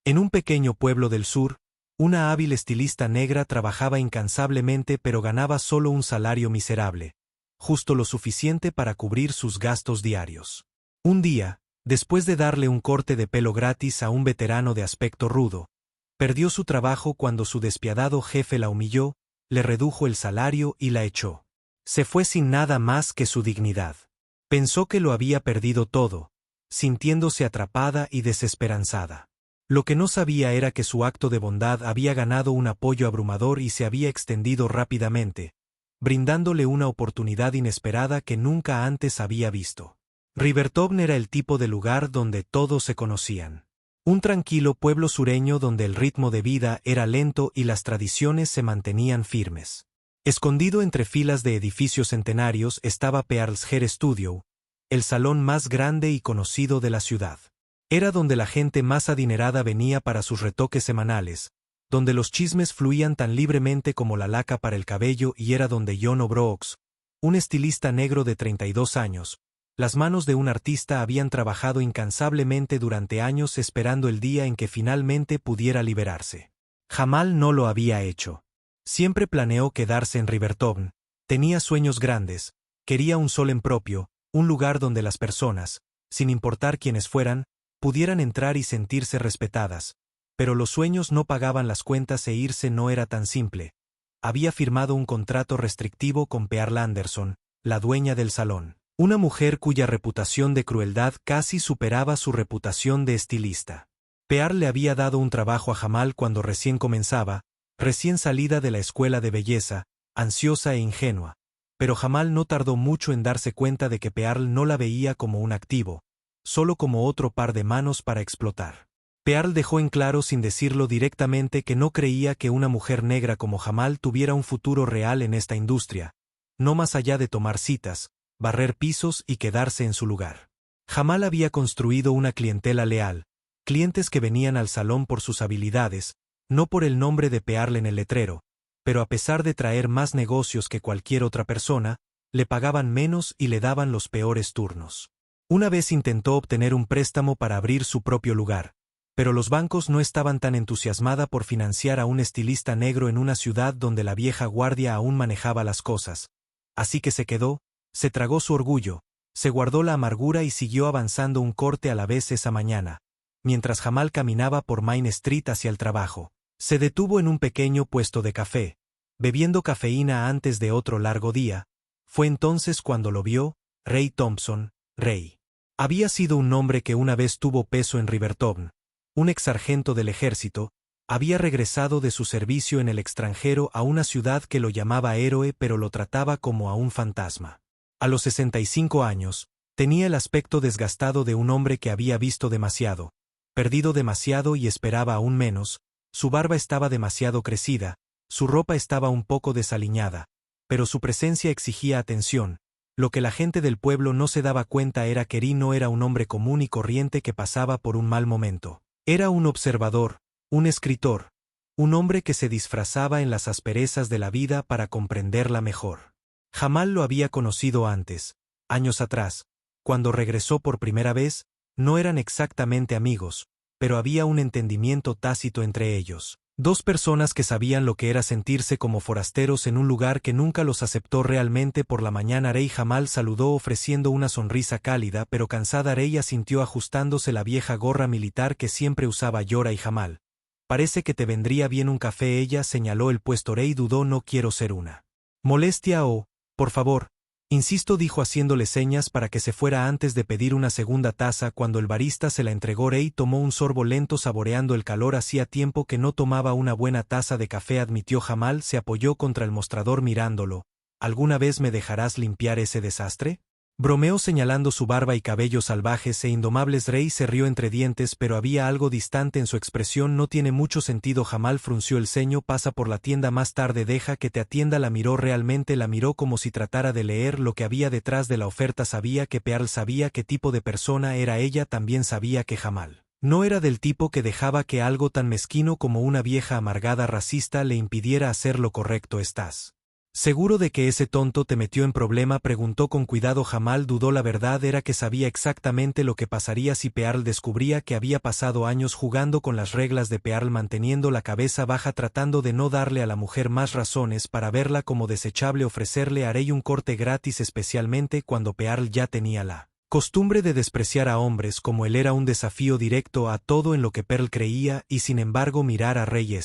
En un pequeño pueblo del sur, una hábil estilista negra trabajaba incansablemente pero ganaba solo un salario miserable, justo lo suficiente para cubrir sus gastos diarios. Un día, después de darle un corte de pelo gratis a un veterano de aspecto rudo, perdió su trabajo cuando su despiadado jefe la humilló, le redujo el salario y la echó. Se fue sin nada más que su dignidad. Pensó que lo había perdido todo, sintiéndose atrapada y desesperanzada. Lo que no sabía era que su acto de bondad había ganado un apoyo abrumador y se había extendido rápidamente, brindándole una oportunidad inesperada que nunca antes había visto. Riverton era el tipo de lugar donde todos se conocían. Un tranquilo pueblo sureño donde el ritmo de vida era lento y las tradiciones se mantenían firmes. Escondido entre filas de edificios centenarios estaba Pearl's Hair Studio, el salón más grande y conocido de la ciudad. Era donde la gente más adinerada venía para sus retoques semanales, donde los chismes fluían tan libremente como la laca para el cabello y era donde John O'Brooks, un estilista negro de 32 años, las manos de un artista habían trabajado incansablemente durante años esperando el día en que finalmente pudiera liberarse. Jamal no lo había hecho. Siempre planeó quedarse en Riverton, tenía sueños grandes, quería un Solent propio, un lugar donde las personas, sin importar quiénes fueran, pudieran entrar y sentirse respetadas, pero los sueños no pagaban las cuentas e irse no era tan simple. Había firmado un contrato restrictivo con Pearl Anderson, la dueña del salón, una mujer cuya reputación de crueldad casi superaba su reputación de estilista. Pearl le había dado un trabajo a Jamal cuando recién comenzaba, recién salida de la escuela de belleza, ansiosa e ingenua, pero Jamal no tardó mucho en darse cuenta de que Pearl no la veía como un activo, solo como otro par de manos para explotar. Pearl dejó en claro sin decirlo directamente que no creía que una mujer negra como Jamal tuviera un futuro real en esta industria, no más allá de tomar citas, barrer pisos y quedarse en su lugar. Jamal había construido una clientela leal, clientes que venían al salón por sus habilidades, no por el nombre de Pearl en el letrero, pero a pesar de traer más negocios que cualquier otra persona, le pagaban menos y le daban los peores turnos. Una vez intentó obtener un préstamo para abrir su propio lugar, pero los bancos no estaban tan entusiasmada por financiar a un estilista negro en una ciudad donde la vieja guardia aún manejaba las cosas. Así que se quedó, se tragó su orgullo, se guardó la amargura y siguió avanzando un corte a la vez esa mañana. Mientras Jamal caminaba por Main Street hacia el trabajo, se detuvo en un pequeño puesto de café, bebiendo cafeína antes de otro largo día. Fue entonces cuando lo vio, Ray Thompson. Ray había sido un hombre que una vez tuvo peso en Riverton, un exsargento del ejército, había regresado de su servicio en el extranjero a una ciudad que lo llamaba héroe pero lo trataba como a un fantasma. A los 65 años, tenía el aspecto desgastado de un hombre que había visto demasiado, perdido demasiado y esperaba aún menos, su barba estaba demasiado crecida, su ropa estaba un poco desaliñada, pero su presencia exigía atención. Lo que la gente del pueblo no se daba cuenta era que Ri no era un hombre común y corriente que pasaba por un mal momento. Era un observador, un escritor, un hombre que se disfrazaba en las asperezas de la vida para comprenderla mejor. Jamal lo había conocido antes, años atrás, cuando regresó por primera vez, no eran exactamente amigos, pero había un entendimiento tácito entre ellos. Dos personas que sabían lo que era sentirse como forasteros en un lugar que nunca los aceptó realmente. Por la mañana Rey Jamal saludó ofreciendo una sonrisa cálida pero cansada. Rey asintió ajustándose la vieja gorra militar que siempre usaba Yora y Jamal. Parece que te vendría bien un café. Ella señaló el puesto. Rey dudó. No quiero ser una molestia o, por favor, insisto, dijo haciéndole señas para que se fuera antes de pedir una segunda taza. Cuando el barista se la entregó, Rey tomó un sorbo lento saboreando el calor. Hacía tiempo que no tomaba una buena taza de café, admitió Jamal. Se apoyó contra el mostrador mirándolo. ¿Alguna vez me dejarás limpiar ese desastre? Bromeó señalando su barba y cabellos salvajes e indomables. Rey se rió entre dientes, pero había algo distante en su expresión. No tiene mucho sentido. Jamal frunció el ceño. Pasa por la tienda más tarde. Deja que te atienda. La miró realmente, la miró como si tratara de leer lo que había detrás de la oferta. Sabía que Pearl sabía qué tipo de persona era ella. También sabía que Jamal no era del tipo que dejaba que algo tan mezquino como una vieja amargada racista le impidiera hacer lo correcto. ¿Estás Seguro de que ese tonto te metió en problema, preguntó con cuidado. Jamal dudó. La verdad era que sabía exactamente lo que pasaría si Pearl descubría que había pasado años jugando con las reglas de Pearl, manteniendo la cabeza baja, tratando de no darle a la mujer más razones para verla como desechable, ofrecerle a Rey un corte gratis, especialmente cuando Pearl ya tenía la costumbre de despreciar a hombres como él. Era un desafío directo a todo en lo que Pearl creía, y sin embargo mirar a Rey,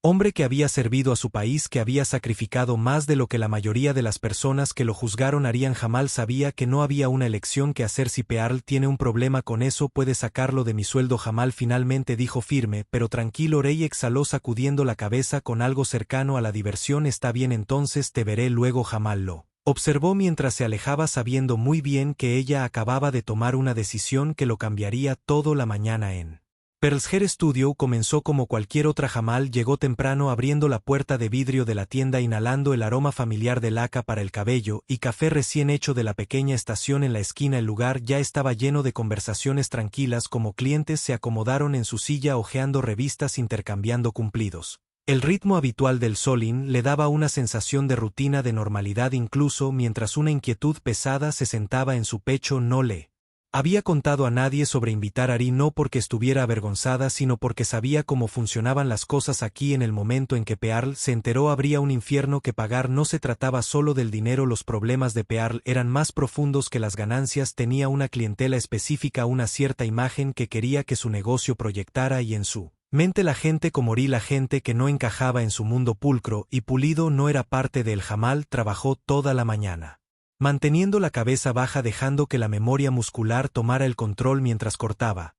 hombre que había servido a su país, que había sacrificado más de lo que la mayoría de las personas que lo juzgaron harían. Jamal sabía que no había una elección que hacer. Si Pearl tiene un problema con eso, puede sacarlo de mi sueldo. Jamal finalmente dijo firme pero tranquilo. Rey exhaló sacudiendo la cabeza con algo cercano a la diversión. Está bien, entonces te veré luego. Jamal lo observó mientras se alejaba, sabiendo muy bien que ella acababa de tomar una decisión que lo cambiaría todo. La mañana en Pearl's Hair Studio comenzó como cualquier otra. Jamal llegó temprano, abriendo la puerta de vidrio de la tienda, inhalando el aroma familiar de laca para el cabello y café recién hecho de la pequeña estación en la esquina. El lugar ya estaba lleno de conversaciones tranquilas, como clientes se acomodaron en su silla hojeando revistas, intercambiando cumplidos. El ritmo habitual del Solin le daba una sensación de rutina, de normalidad, incluso mientras una inquietud pesada se sentaba en su pecho. No le había contado a nadie sobre invitar a Ari, no porque estuviera avergonzada, sino porque sabía cómo funcionaban las cosas aquí. En el momento en que Pearl se enteró, habría un infierno que pagar. No se trataba solo del dinero, los problemas de Pearl eran más profundos que las ganancias. Tenía una clientela específica, una cierta imagen que quería que su negocio proyectara, y en su mente la gente como Ari, la gente que no encajaba en su mundo pulcro y pulido, no era parte de él. Jamal trabajó toda la mañana, manteniendo la cabeza baja, dejando que la memoria muscular tomara el control mientras cortaba,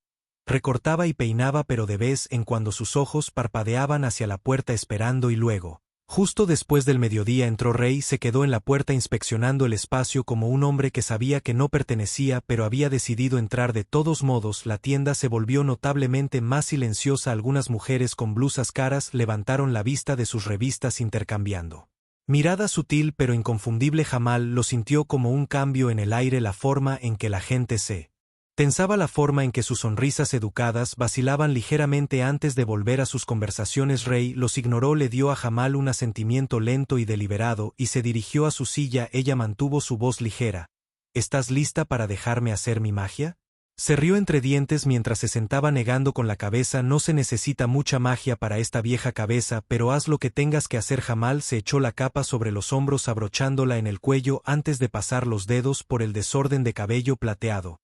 recortaba y peinaba, pero de vez en cuando sus ojos parpadeaban hacia la puerta esperando. Y luego, justo después del mediodía, entró Rey. Se quedó en la puerta inspeccionando el espacio como un hombre que sabía que no pertenecía, pero había decidido entrar de todos modos. La tienda se volvió notablemente más silenciosa. Algunas mujeres con blusas caras levantaron la vista de sus revistas, intercambiando mirada sutil pero inconfundible. Jamal lo sintió como un cambio en el aire, la forma en que la gente se tensaba, la forma en que sus sonrisas educadas vacilaban ligeramente antes de volver a sus conversaciones. Rey los ignoró. Le dio a Jamal un asentimiento lento y deliberado y se dirigió a su silla. Ella mantuvo su voz ligera. ¿Estás lista para dejarme hacer mi magia? Se rió entre dientes mientras se sentaba, negando con la cabeza. No se necesita mucha magia para esta vieja cabeza, pero haz lo que tengas que hacer. Jamal se echó la capa sobre los hombros, abrochándola en el cuello antes de pasar los dedos por el desorden de cabello plateado.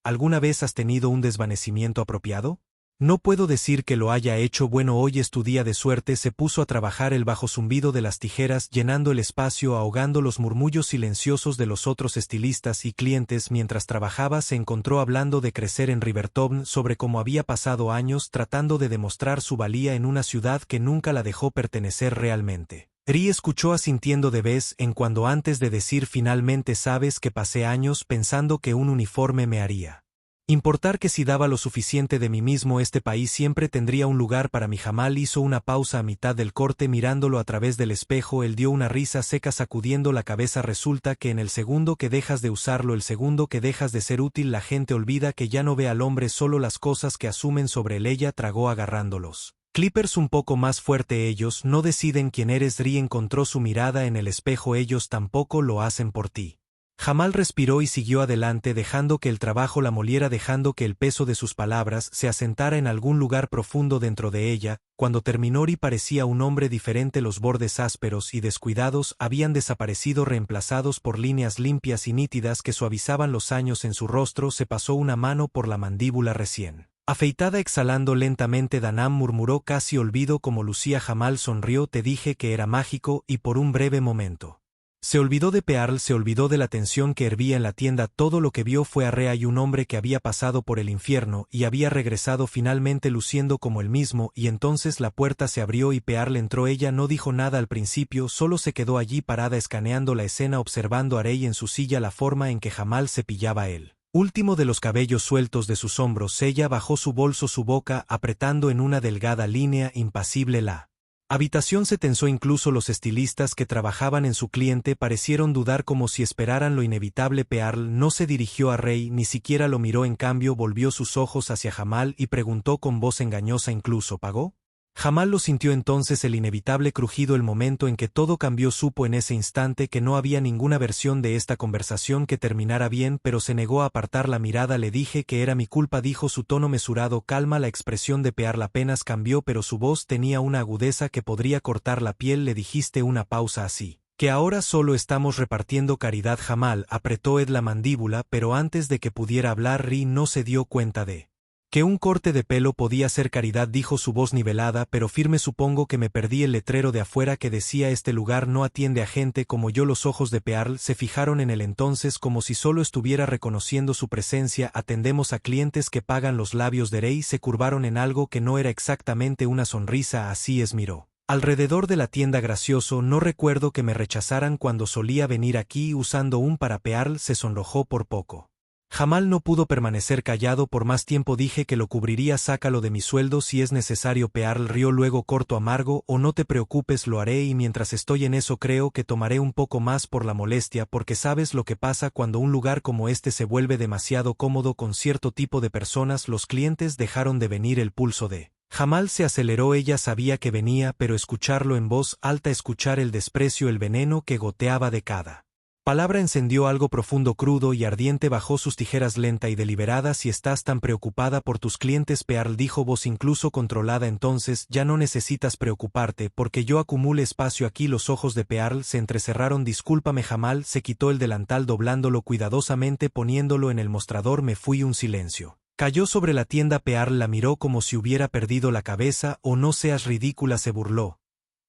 ¿Alguna vez has tenido un desvanecimiento apropiado? No puedo decir que lo haya hecho. Bueno, hoy es tu día de suerte. Se puso a trabajar, el bajo zumbido de las tijeras llenando el espacio, ahogando los murmullos silenciosos de los otros estilistas y clientes. Mientras trabajaba, se encontró hablando de crecer en Riverton, sobre cómo había pasado años tratando de demostrar su valía en una ciudad que nunca la dejó pertenecer realmente. Ri escuchó asintiendo de vez en cuando antes de decir finalmente: sabes que pasé años pensando que un uniforme me haría importar, que si daba lo suficiente de mí mismo, este país siempre tendría un lugar para mí. Jamal hizo una pausa a mitad del corte, mirándolo a través del espejo. Él dio una risa seca sacudiendo la cabeza. Resulta que en el segundo que dejas de usarlo, el segundo que dejas de ser útil, la gente olvida que ya no ve al hombre, solo las cosas que asumen sobre él. Ella tragó agarrándolos clippers un poco más fuerte. Ellos no deciden quién eres. Ri encontró su mirada en el espejo. Ellos tampoco lo hacen por ti. Jamal respiró y siguió adelante, dejando que el trabajo la moliera, dejando que el peso de sus palabras se asentara en algún lugar profundo dentro de ella. Cuando terminó, Ri parecía un hombre diferente. Los bordes ásperos y descuidados habían desaparecido, reemplazados por líneas limpias y nítidas que suavizaban los años en su rostro. Se pasó una mano por la mandíbula recién afeitada, exhalando lentamente. Danam murmuró casi olvido cómo lucía. Jamal sonrió. Te dije que era mágico, y por un breve momento se olvidó de Pearl, se olvidó de la tensión que hervía en la tienda. Todo lo que vio fue a Rea y un hombre que había pasado por el infierno y había regresado finalmente luciendo como él mismo. Y entonces la puerta se abrió y Pearl entró. Ella no dijo nada al principio, solo se quedó allí parada escaneando la escena, observando a Rey en su silla, la forma en que Jamal cepillaba él último de los cabellos sueltos de sus hombros. Ella bajó su bolso, su boca apretando en una delgada línea impasible. La habitación se tensó. Incluso los estilistas que trabajaban en su cliente parecieron dudar, como si esperaran lo inevitable. Pearl no se dirigió a Rey, ni siquiera lo miró. En cambio, volvió sus ojos hacia Jamal y preguntó con voz engañosa: ¿incluso pagó? Jamal lo sintió entonces el inevitable crujido. El momento en que todo cambió, supo en ese instante que no había ninguna versión de esta conversación que terminara bien, pero se negó a apartar la mirada. Le dije que era mi culpa, dijo, su tono mesurado calma. La expresión de Pearl apenas cambió, pero su voz tenía una agudeza que podría cortar la piel. Le dijiste una pausa así. Que ahora solo estamos repartiendo caridad. Jamal apretó Ed la mandíbula, pero antes de que pudiera hablar, Ri no se dio cuenta de que un corte de pelo podía ser caridad, dijo, su voz nivelada pero firme. Supongo que me perdí el letrero de afuera que decía este lugar no atiende a gente como yo. Los ojos de Pearl se fijaron en él entonces como si solo estuviera reconociendo su presencia. Atendemos a clientes que pagan. Los labios de Rey se curvaron en algo que no era exactamente una sonrisa. Así es, miró alrededor de la tienda. Gracioso, no recuerdo que me rechazaran cuando solía venir aquí usando un para. Pearl se sonrojó por poco. Jamal no pudo permanecer callado por más tiempo. Dije que lo cubriría. Sácalo de mi sueldo si es necesario. Pearl rió luego corto amargo. O no te preocupes, lo haré, y mientras estoy en eso creo que tomaré un poco más por la molestia, porque sabes lo que pasa cuando un lugar como este se vuelve demasiado cómodo con cierto tipo de personas. Los clientes dejaron de venir. El pulso de Jamal se aceleró. Ella sabía que venía, pero escucharlo en voz alta, escuchar el desprecio, el veneno que goteaba de cada palabra, encendió algo profundo, crudo y ardiente. Bajó sus tijeras lenta y deliberada. Si estás tan preocupada por tus clientes, Pearl dijo, voz incluso controlada, entonces ya no necesitas preocuparte porque yo acumule espacio aquí. Los ojos de Pearl se entrecerraron. Discúlpame. Jamal se quitó el delantal doblándolo cuidadosamente, poniéndolo en el mostrador. Me fui. Un silencio cayó sobre la tienda. Pearl la miró como si hubiera perdido la cabeza. Oh, no seas ridícula, se burló.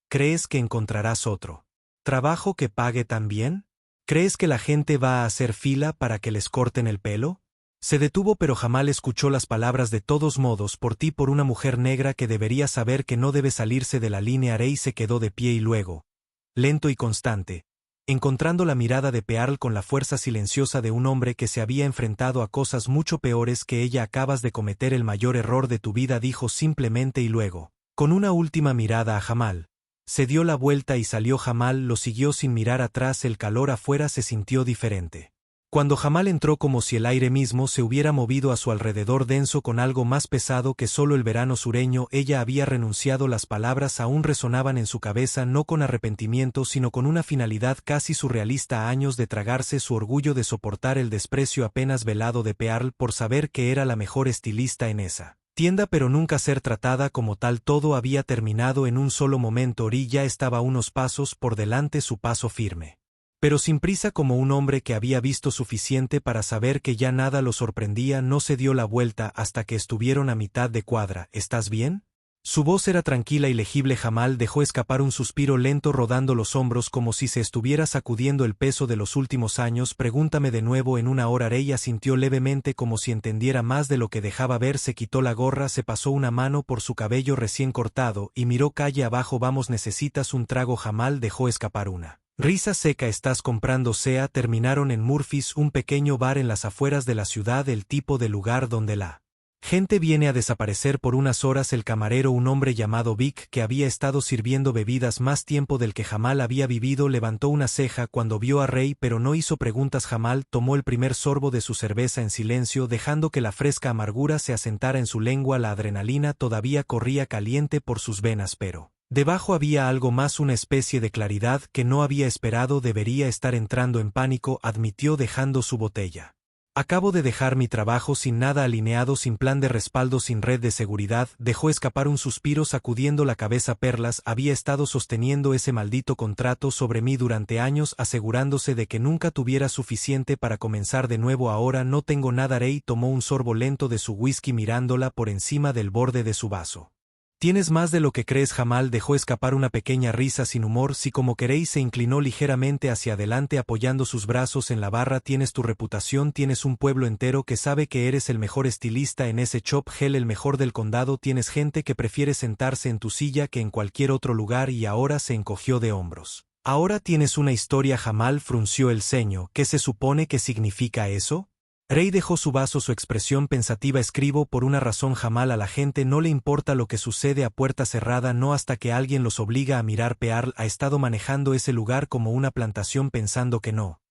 ¿Crees que encontrarás otro trabajo que pague tan bien? ¿Crees que la gente va a hacer fila para que les corten el pelo? Se detuvo, pero Jamal escuchó las palabras. De todos modos, por ti, por una mujer negra que debería saber que no debe salirse de la línea. Rey se quedó de pie y luego, lento y constante, encontrando la mirada de Pearl con la fuerza silenciosa de un hombre que se había enfrentado a cosas mucho peores que ella. Acabas de cometer el mayor error de tu vida, dijo simplemente, y luego, con una última mirada a Jamal, se dio la vuelta y salió. Jamal lo siguió sin mirar atrás. El calor afuera se sintió diferente cuando Jamal entró, como si el aire mismo se hubiera movido a su alrededor, denso, con algo más pesado que solo el verano sureño. Ella había renunciado. Las palabras aún resonaban en su cabeza, no con arrepentimiento sino con una finalidad casi surrealista. Años de tragarse su orgullo, de soportar el desprecio apenas velado de Pearl por saber que era la mejor estilista en esa tienda, pero nunca ser tratada como tal. Todo había terminado en un solo momento. Ori ya estaba unos pasos por delante, su paso firme, pero sin prisa, como un hombre que había visto suficiente para saber que ya nada lo sorprendía. No se dio la vuelta hasta que estuvieron a mitad de cuadra. ¿Estás bien? Su voz era tranquila y legible. Jamal dejó escapar un suspiro lento, rodando los hombros como si se estuviera sacudiendo el peso de los últimos años. Pregúntame de nuevo en una hora. Rey asintió levemente como si entendiera más de lo que dejaba ver. Se quitó la gorra, se pasó una mano por su cabello recién cortado y miró calle abajo. Vamos, ¿necesitas un trago? Jamal dejó escapar una risa seca. ¿Estás comprando sea? Terminaron en Murphy's, un pequeño bar en las afueras de la ciudad, el tipo de lugar donde la gente viene a desaparecer por unas horas. El camarero, un hombre llamado Vic, que había estado sirviendo bebidas más tiempo del que Jamal había vivido, levantó una ceja cuando vio a Rey, pero no hizo preguntas. Jamal tomó el primer sorbo de su cerveza en silencio, dejando que la fresca amargura se asentara en su lengua. La adrenalina todavía corría caliente por sus venas, pero debajo había algo más, una especie de claridad que no había esperado. Debería estar entrando en pánico, admitió dejando su botella. Acabo de dejar mi trabajo sin nada alineado, sin plan de respaldo, sin red de seguridad. Dejó escapar un suspiro sacudiendo la cabeza. Perlas había estado sosteniendo ese maldito contrato sobre mí durante años, asegurándose de que nunca tuviera suficiente para comenzar de nuevo. Ahora no tengo nada. Rey tomó un sorbo lento de su whisky mirándola por encima del borde de su vaso. Tienes más de lo que crees. Jamal dejó escapar una pequeña risa sin humor. Si como queréis. Se inclinó ligeramente hacia adelante apoyando sus brazos en la barra. Tienes tu reputación, tienes un pueblo entero que sabe que eres el mejor estilista en ese Chop Hell, el mejor del condado. Tienes gente que prefiere sentarse en tu silla que en cualquier otro lugar. Y ahora se encogió de hombros. Ahora tienes una historia. Jamal frunció el ceño. ¿Qué se supone que significa eso? Rey dejó su vaso, su expresión pensativa. Escribo por una razón. Jamal, a la gente no le importa lo que sucede a puerta cerrada, no hasta que alguien los obliga a mirar. Pearl ha estado manejando ese lugar como una plantación pensando que no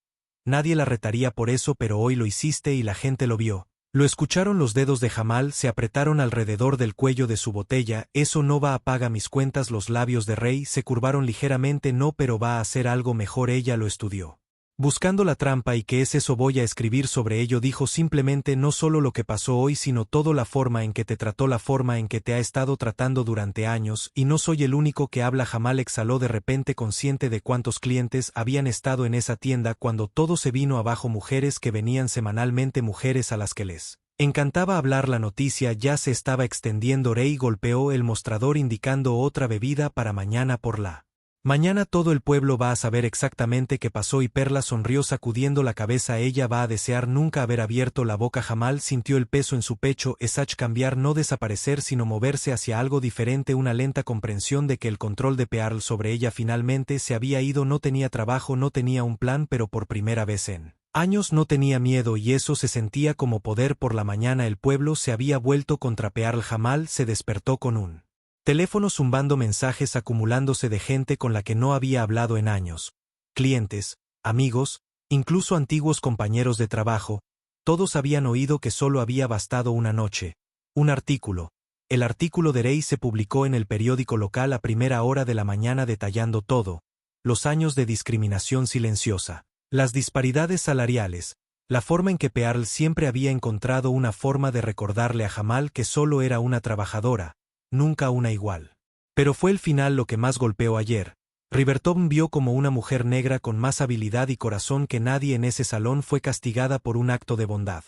nadie la retaría por eso, pero hoy lo hiciste y la gente lo vio. Lo escucharon los dedos de Jamal se apretaron alrededor del cuello de su botella. Eso no va a pagar mis cuentas. Los labios de Rey se curvaron ligeramente. No, pero va a hacer algo mejor. Ella lo estudió. Buscando la trampa. ¿Y qué es eso? Voy a escribir sobre ello. Dijo simplemente no solo lo que pasó hoy, sino toda la forma en que te trató, la forma en que te ha estado tratando durante años, y no soy el único que habla. Jamal exhaló de repente, consciente de cuántos clientes habían estado en esa tienda cuando todo se vino abajo. Mujeres que venían semanalmente, mujeres a las que les encantaba hablar. La noticia ya se estaba extendiendo. Rey golpeó el mostrador indicando otra bebida para mañana por la mañana. Todo el pueblo va a saber exactamente qué pasó. Y Perla sonrió sacudiendo la cabeza. Ella va a desear nunca haber abierto la boca. Jamal sintió el peso en su pecho. Esach cambiar, no desaparecer sino moverse hacia algo diferente. Una lenta comprensión de que el control de Pearl sobre ella finalmente se había ido. No tenía trabajo, no tenía un plan, pero por primera vez en años no tenía miedo, y eso se sentía como poder. Por la mañana el pueblo se había vuelto contra Pearl. Jamal se despertó con un teléfono zumbando, mensajes acumulándose de gente con la que no había hablado en años. Clientes, amigos, incluso antiguos compañeros de trabajo. Todos habían oído que solo había bastado una noche. Un artículo. El artículo de Rey se publicó en el periódico local a primera hora de la mañana detallando todo. Los años de discriminación silenciosa. Las disparidades salariales. La forma en que Pearl siempre había encontrado una forma de recordarle a Jamal que solo era una trabajadora. Nunca una igual. Pero fue el final lo que más golpeó ayer. Riverton vio como una mujer negra con más habilidad y corazón que nadie en ese salón fue castigada por un acto de bondad.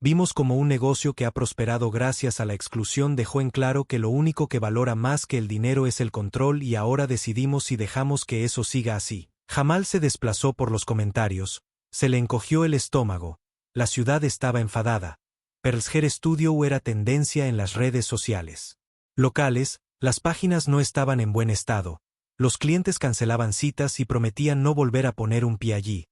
Vimos como un negocio que ha prosperado gracias a la exclusión dejó en claro que lo único que valora más que el dinero es el control, y ahora decidimos si dejamos que eso siga así. Jamal se desplazó por los comentarios. Se le encogió el estómago. La ciudad estaba enfadada. Pearl's Hair Studio era tendencia en las redes sociales locales. Las páginas no estaban en buen estado. Los clientes cancelaban citas y prometían no volver a poner un pie allí.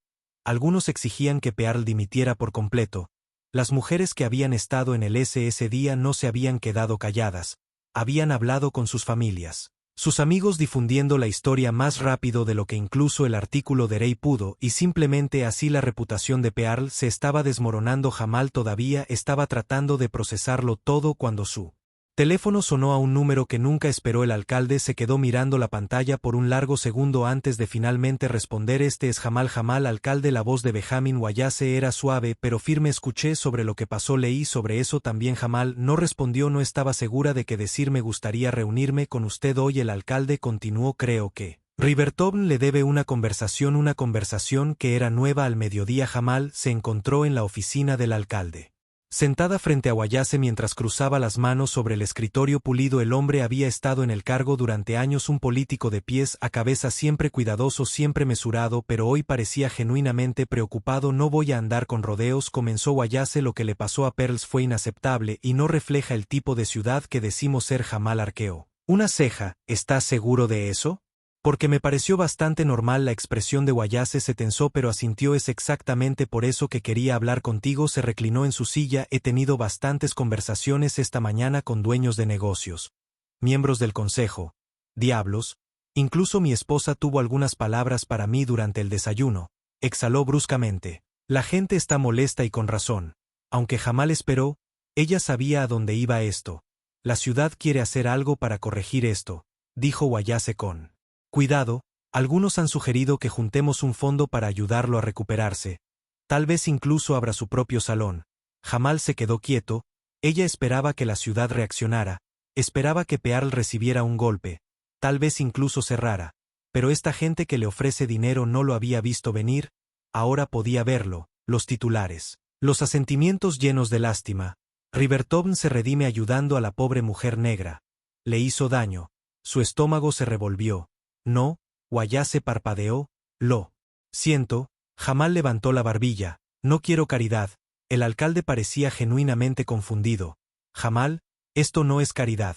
Algunos exigían que Pearl dimitiera por completo. Las mujeres que habían estado en el ese día no se habían quedado calladas. Habían hablado con sus familias, sus amigos, difundiendo la historia más rápido de lo que incluso el artículo de Rey pudo, y simplemente así la reputación de Pearl se estaba desmoronando. Jamal todavía estaba tratando de procesarlo todo cuando su teléfono sonó a un número que nunca esperó. El alcalde se quedó mirando la pantalla por un largo segundo antes de finalmente responder. Este es Jamal. Jamal, alcalde. La voz de Benjamin Wallace era suave pero firme. Escuché sobre lo que pasó, leí sobre eso también. Jamal no respondió. No estaba segura de qué decir. Me gustaría reunirme con usted hoy. El alcalde continuó. Creo que Riverton le debe una conversación que era nueva al mediodía. Jamal se encontró en la oficina del alcalde, sentada frente a Wallace mientras cruzaba las manos sobre el escritorio pulido. El hombre había estado en el cargo durante años, un político de pies a cabeza, siempre cuidadoso, siempre mesurado, pero hoy parecía genuinamente preocupado. No voy a andar con rodeos, comenzó Wallace. Lo que le pasó a Pearl fue inaceptable y no refleja el tipo de ciudad que decimos ser. Jamal arqueó una ceja. ¿Estás seguro de eso? Porque me pareció bastante normal. La expresión de Wallace se tensó pero asintió. Es exactamente por eso que quería hablar contigo. Se reclinó en su silla. He tenido bastantes conversaciones esta mañana con dueños de negocios, miembros del consejo, diablos, incluso mi esposa tuvo algunas palabras para mí durante el desayuno. Exhaló bruscamente. La gente está molesta y con razón. Aunque Jamal esperó, ella sabía a dónde iba esto. La ciudad quiere hacer algo para corregir esto, dijo Wallace con cuidado. Algunos han sugerido que juntemos un fondo para ayudarlo a recuperarse. Tal vez incluso abra su propio salón. Jamal se quedó quieto. Ella esperaba que la ciudad reaccionara. Esperaba que Pearl recibiera un golpe. Tal vez incluso cerrara. Pero esta gente que le ofrece dinero no lo había visto venir. Ahora podía verlo. Los titulares. Los asentimientos llenos de lástima. Riverton se redime ayudando a la pobre mujer negra. Le hizo daño. Su estómago se revolvió. No, Wallace parpadeó. Lo siento. Jamal levantó la barbilla. No quiero caridad. El alcalde parecía genuinamente confundido. Jamal, esto no es caridad.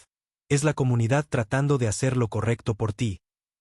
Es la comunidad tratando de hacer lo correcto por ti.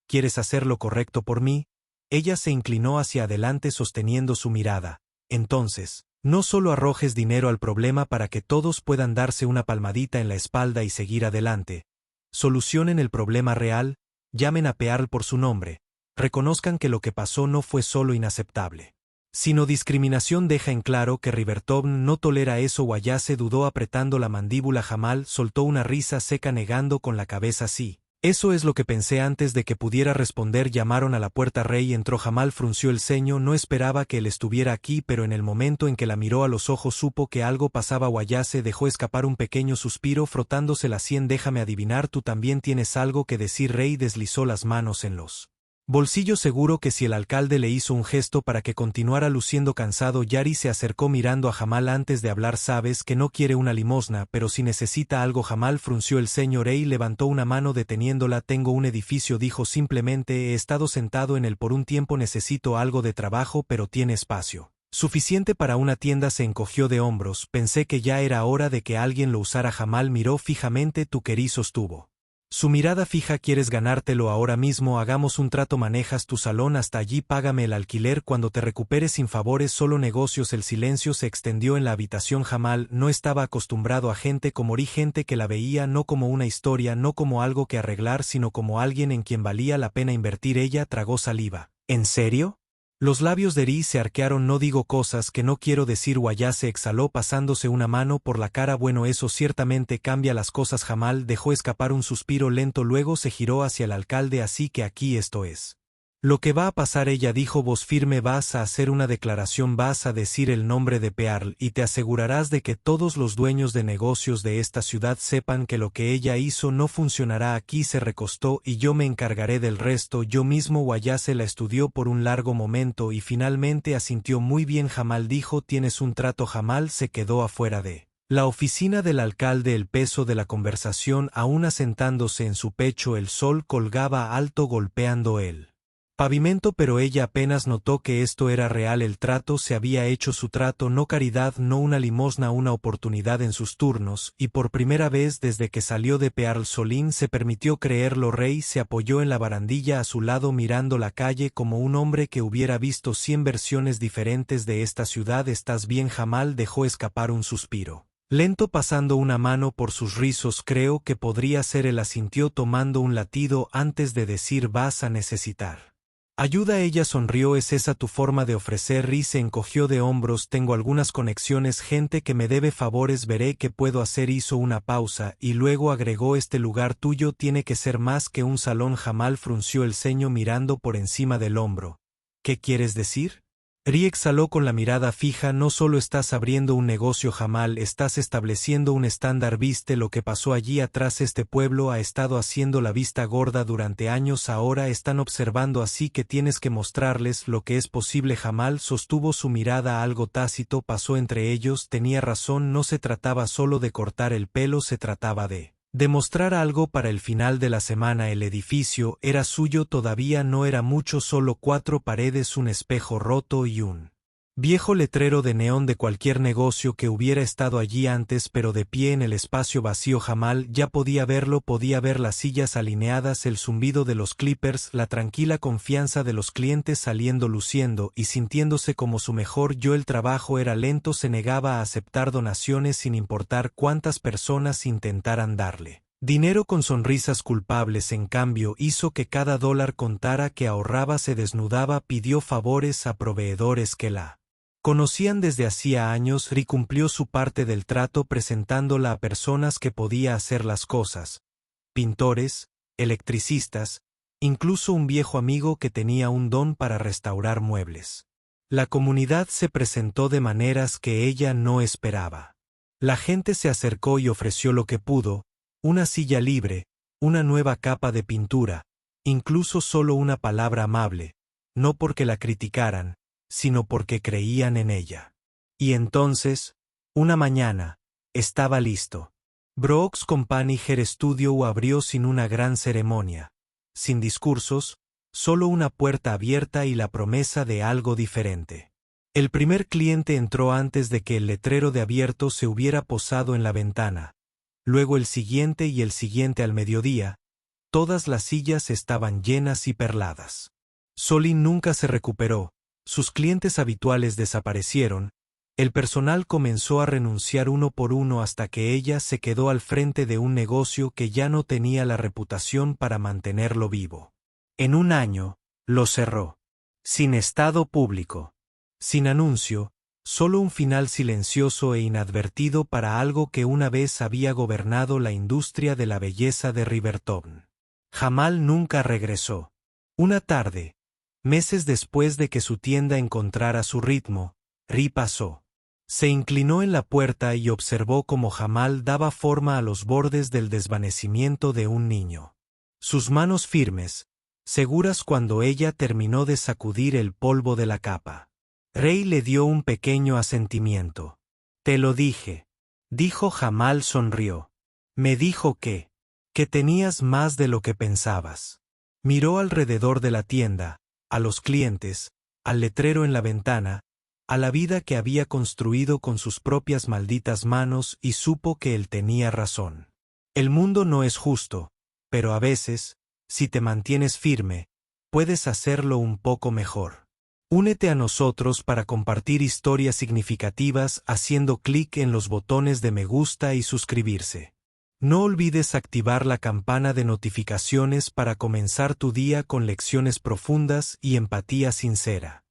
¿Quieres hacer lo correcto por mí? Ella se inclinó hacia adelante sosteniendo su mirada. Entonces, no solo arrojes dinero al problema para que todos puedan darse una palmadita en la espalda y seguir adelante. Solucionen el problema real. Llamen a Pearl por su nombre. Reconozcan que lo que pasó no fue solo inaceptable. Sino discriminación deja en claro que Riverton no tolera eso. Wallace dudó apretando la mandíbula. Jamal soltó una risa seca negando con la cabeza sí. Eso es lo que pensé antes de que pudiera responder. Llamaron a la puerta. Rey entró. Jamal frunció el ceño. No esperaba que él estuviera aquí, pero en el momento en que la miró a los ojos supo que algo pasaba. Wallace dejó escapar un pequeño suspiro frotándose la sien. Déjame adivinar, tú también tienes algo que decir. Rey deslizó las manos en los bolsillo. Seguro que si el alcalde le hizo un gesto para que continuara luciendo cansado. Yari se acercó mirando a Jamal antes de hablar. Sabes que no quiere una limosna, pero si necesita algo. Jamal frunció el ceño. Rey levantó una mano deteniéndola. Tengo un edificio, dijo simplemente. He estado sentado en él por un tiempo. Necesito algo de trabajo, pero tiene espacio suficiente para una tienda. Se encogió de hombros. Pensé que ya era hora de que alguien lo usara. Jamal miró fijamente. Tu querido sostuvo su mirada fija. ¿Quieres ganártelo ahora mismo? Hagamos un trato. Manejas tu salón hasta allí. Págame el alquiler cuando te recuperes. Sin favores, solo negocios. El silencio se extendió en la habitación. Jamal no estaba acostumbrado a gente como Ri, gente que la veía no como una historia, no como algo que arreglar, sino como alguien en quien valía la pena invertir. Ella tragó saliva. ¿En serio? Los labios de Ri se arquearon. No digo cosas que no quiero decir. Wallace exhaló pasándose una mano por la cara. Bueno, eso ciertamente cambia las cosas. Jamal dejó escapar un suspiro lento, luego se giró hacia el alcalde. Así que aquí esto es lo que va a pasar. Ella dijo voz firme. Vas a hacer una declaración, vas a decir el nombre de Pearl y te asegurarás de que todos los dueños de negocios de esta ciudad sepan que lo que ella hizo no funcionará aquí. Se recostó. Y yo me encargaré del resto yo mismo. Wallace la estudió por un largo momento y finalmente asintió. Muy bien, Jamal dijo. Tienes un trato. Jamal se quedó afuera de la oficina del alcalde. El peso de la conversación aún asentándose en su pecho. El sol colgaba alto golpeando el pavimento, pero ella apenas notó que esto era real. El trato se había hecho. Su trato, no caridad, no una limosna, una oportunidad en sus turnos, y por primera vez desde que salió de Pearl Solín se permitió creerlo. Rey se apoyó en la barandilla a su lado mirando la calle como un hombre que hubiera visto 100 versiones diferentes de esta ciudad. ¿Estás bien? Jamal dejó escapar un suspiro lento pasando una mano por sus rizos. Creo que podría ser. Él asintió tomando un latido antes de decir vas a necesitar ayuda. Ella sonrió. ¿Es esa tu forma de ofrecer? Ri se encogió de hombros. Tengo algunas conexiones, gente que me debe favores, veré qué puedo hacer. Hizo una pausa y luego agregó este lugar tuyo tiene que ser más que un salón. Jamal frunció el ceño mirando por encima del hombro. ¿Qué quieres decir? Ri exhaló con la mirada fija. No solo estás abriendo un negocio, Jamal, estás estableciendo un estándar. ¿Viste lo que pasó allí atrás? Este pueblo ha estado haciendo la vista gorda durante años. Ahora están observando, así que tienes que mostrarles lo que es posible. Jamal sostuvo su mirada algo tácito. Pasó entre ellos. Tenía razón, no se trataba solo de cortar el pelo, se trataba de demostrar algo para el final de la semana. El edificio era suyo. Todavía no era mucho, solo 4 paredes, un espejo roto y un viejo letrero de neón de cualquier negocio que hubiera estado allí antes, pero de pie en el espacio vacío. Jamal ya podía verlo, podía ver las sillas alineadas, el zumbido de los clippers, la tranquila confianza de los clientes saliendo luciendo y sintiéndose como su mejor yo. El trabajo era lento, se negaba a aceptar donaciones sin importar cuántas personas intentaran darle dinero con sonrisas culpables. En cambio, hizo que cada dólar contara. Que ahorraba, se desnudaba, pidió favores a proveedores que la conocían desde hacía años. Ri cumplió su parte del trato presentándola a personas que podía hacer las cosas. Pintores, electricistas, incluso un viejo amigo que tenía un don para restaurar muebles. La comunidad se presentó de maneras que ella no esperaba. La gente se acercó y ofreció lo que pudo, una silla libre, una nueva capa de pintura, incluso solo una palabra amable, no porque la criticaran, sino porque creían en ella. Y entonces, una mañana, estaba listo. Brooks Company Hair Studio abrió sin una gran ceremonia, sin discursos, solo una puerta abierta y la promesa de algo diferente. El primer cliente entró antes de que el letrero de abierto se hubiera posado en la ventana, luego el siguiente y el siguiente. Al mediodía, todas las sillas estaban llenas y perladas. Solín nunca se recuperó. Sus clientes habituales desaparecieron, el personal comenzó a renunciar uno por uno hasta que ella se quedó al frente de un negocio que ya no tenía la reputación para mantenerlo vivo. En un año, lo cerró. Sin estado público. Sin anuncio, solo un final silencioso e inadvertido para algo que una vez había gobernado la industria de la belleza de Riverton. Jamal nunca regresó. Una tarde, meses después de que su tienda encontrara su ritmo, Ri pasó. Se inclinó en la puerta y observó cómo Jamal daba forma a los bordes del desvanecimiento de un niño. Sus manos firmes, seguras cuando ella terminó de sacudir el polvo de la capa. Rey le dio un pequeño asentimiento. «Te lo dije», dijo. Jamal sonrió. «Me dijo que tenías más de lo que pensabas». Miró alrededor de la tienda, a los clientes, al letrero en la ventana, a la vida que había construido con sus propias malditas manos y supo que él tenía razón. El mundo no es justo, pero a veces, si te mantienes firme, puedes hacerlo un poco mejor. Únete a nosotros para compartir historias significativas haciendo clic en los botones de me gusta y suscribirse. No olvides activar la campana de notificaciones para comenzar tu día con lecciones profundas y empatía sincera.